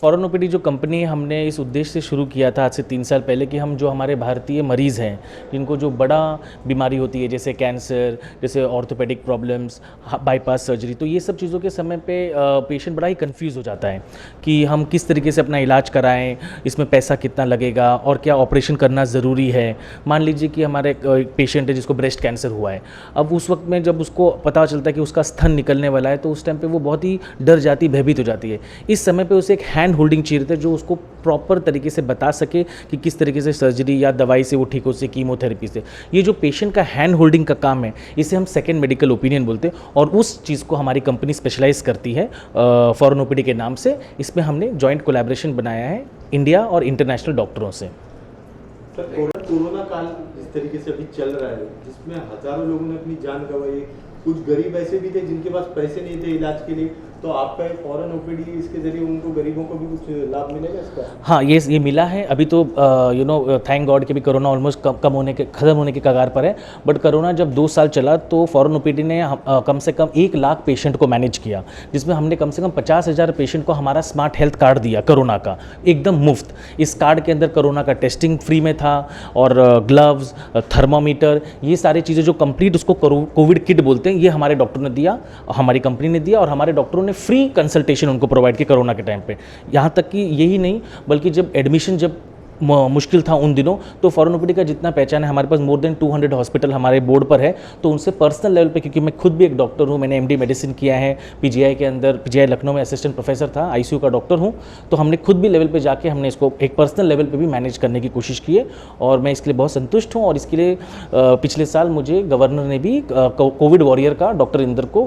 Foreign OPD जो company हमने इस उद्देश्य से शुरू किया था आज से 3 साल पहले कि हम जो हमारे भारतीय मरीज़ हैं जिनको जो बड़ा बीमारी होती है जैसे कैंसर, जैसे ऑर्थोपेडिक प्रॉब्लम्स, बाईपास सर्जरी, तो ये सब चीज़ों के समय पे पेशेंट बड़ा ही कंफ्यूज हो जाता है कि हम किस तरीके से अपना इलाज कराएं, इसमें पैसा कितना लगेगा और क्या ऑपरेशन करना ज़रूरी है। मान लीजिए कि हमारे एक पेशेंट है जिसको ब्रेस्ट कैंसर हुआ है, अब उस वक्त में जब उसको पता चलता है कि उसका स्तन निकलने वाला है तो उस टाइम पे वो बहुत ही डर जाती, भयभीत हो जाती है। इस समय पे उसे एक हैंड होल्डिंग चाहिए रहता है जो उसको प्रॉपर तरीके से बता सके कि किस तरीके से सर्जरी या दवाई से वो ठीक हो, से कीमोथेरेपी से। ये जो पेशेंट का हैंड होल्डिंग का काम है इसे हम सेकेंड मेडिकल ओपिनियन बोलते हैं और उस चीज़ को हमारी कंपनी स्पेशलाइज करती है फॉरेन ओपीडी के नाम से। इसमें हमने जॉइंट कोलैबोरेशन बनाया है इंडिया और इंटरनेशनल डॉक्टरों से। सर, कोरोना काल जिस तरीके से अभी चल रहा है जिसमें हजारों लोगों ने अपनी जान गंवाई, कुछ गरीब ऐसे भी थे जिनके पास पैसे नहीं थे इलाज के लिए, तो आपका फॉरेन ओपीडी इसके जरिए उनको गरीबों को भी कुछ लाभ मिलेगा इसका? हाँ, ये मिला है। अभी तो थैंक गॉड कि भी कोरोना ऑलमोस्ट ख़त्म होने के कगार पर है। बट कोरोना जब 2 साल चला तो फॉरेन ओपीडी ने कम से कम 1 लाख पेशेंट को मैनेज किया, जिसमें हमने कम से कम 50,000 पेशेंट को हमारा स्मार्ट हेल्थ कार्ड दिया कोरोना का, एकदम मुफ्त। इस कार्ड के अंदर कोरोना का टेस्टिंग फ्री में था और ग्लव्स, थर्मामीटर, ये सारी चीज़ें जो कंप्लीट उसको कोविड किट बोलते हैं, ये हमारे डॉक्टर ने दिया, हमारी कंपनी ने दिया और हमारे डॉक्टरों ने फ्री कंसल्टेशन उनको प्रोवाइड किया कोरोना के टाइम पे। यहाँ तक कि यही नहीं बल्कि जब एडमिशन मुश्किल था उन दिनों तो फॉरेन ओपीडी का जितना पहचान है, हमारे पास मोर देन 200 हॉस्पिटल हमारे बोर्ड पर है, तो उनसे पर्सनल लेवल पे, क्योंकि मैं खुद भी एक डॉक्टर हूँ, मैंने एमडी मेडिसिन किया है पीजीआई के अंदर, पीजीआई लखनऊ में असिस्टेंट प्रोफेसर था, आईसीयू का डॉक्टर हूँ, तो हमने खुद भी लेवल पे जाके हमने इसको एक पर्सनल लेवल पे भी मैनेज करने की कोशिश की है और मैं इसके लिए बहुत संतुष्ट हूँ। और इसके लिए पिछले साल मुझे गवर्नर ने भी कोविड वॉरियर का डॉक्टर इंदर को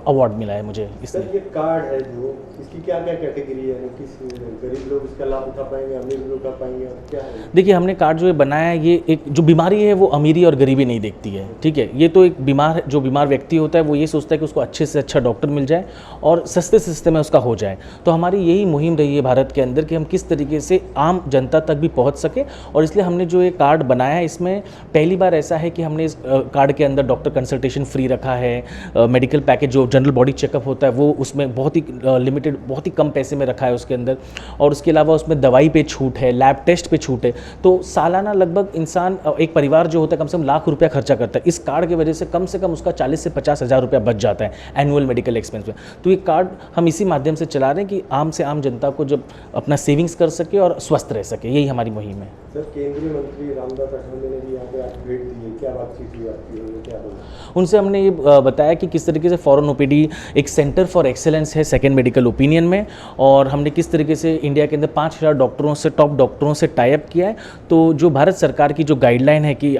अवार्ड मिला है मुझे। इसलिए ये कार्ड है जो इसकी क्या क्या कैटेगरी है, किस गरीब लोग इसका लाभ उठा पाएंगे, अमीर लोग उठा पाएंगे और क्या है? देखिए, हमने कार्ड जो बनाया है, ये एक जो बीमारी है वो अमीरी और गरीबी नहीं देखती है, ठीक है। ये तो एक बीमार व्यक्ति होता है, वो ये सोचता है कि उसको अच्छे से अच्छा डॉक्टर मिल जाए और सस्ते से सस्ते में उसका हो जाए। तो हमारी यही मुहिम रही है भारत के अंदर कि हम किस तरीके से आम जनता तक भी पहुंच सके और इसलिए हमने जो ये कार्ड बनाया है इसमें पहली बार ऐसा है कि हमने इस कार्ड के अंदर डॉक्टर कंसल्टेशन फ्री रखा है, मेडिकल पैकेज जो जनरल बॉडी चेकअप होता है वो उसमें बहुत ही लिमिटेड, बहुत ही कम पैसे में रखा है उसके अंदर, और उसके अलावा उसमें दवाई पे छूट है, लैब टेस्ट पे छूट है। तो सालाना लगभग इंसान, एक परिवार जो होता है कम से कम ₹1,00,000 खर्चा करता है, इस कार्ड की वजह से कम उसका 40 से 50,000 रुपया बच जाता है एनुअल मेडिकल एक्सपेंस में। तो ये कार्ड हम इसी माध्यम से चला रहे हैं कि आम से आम जनता को जब अपना सेविंग्स कर सके और स्वस्थ रह सके, यही हमारी मुहिम है। सर, केंद्रीय मंत्री रामदास अठावले ने भी यहाँ पे आज भेंट दी है, क्या बातचीत हुई आपकी, क्या बोला? उनसे हमने ये बताया कि किस तरीके से फॉरेन ओपीडी एक सेंटर फॉर एक्सेलेंस है सेकेंड मेडिकल ओपिनियन में, और हमने किस तरीके से इंडिया के अंदर 5,000 डॉक्टरों से, टॉप डॉक्टरों से टाई अप किया है। तो जो भारत सरकार की जो गाइडलाइन है कि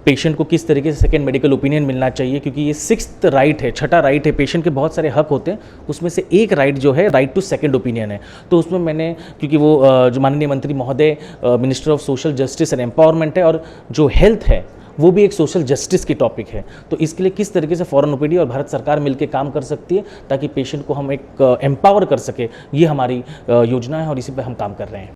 पेशेंट को किस तरीके से सेकेंड मेडिकल ओपिनियन मिलना चाहिए, क्योंकि ये 6th राइट है, 6ठा राइट है, पेशेंट के बहुत सारे हक होते हैं, उसमें से एक राइट जो है राइट टू सेकेंड ओपिनियन है। तो उसमें मैंने, क्योंकि वो जो माननीय मंत्री महोदय minister of social justice and empowerment है और जो हेल्थ है वो भी एक सोशल जस्टिस की टॉपिक है, तो इसके लिए किस तरीके से फॉरेन ओपीडी और भारत सरकार मिलकर काम कर सकती है ताकि पेशेंट को हम एक एम्पावर कर सके, ये हमारी योजना है और इसी पर हम काम कर रहे हैं।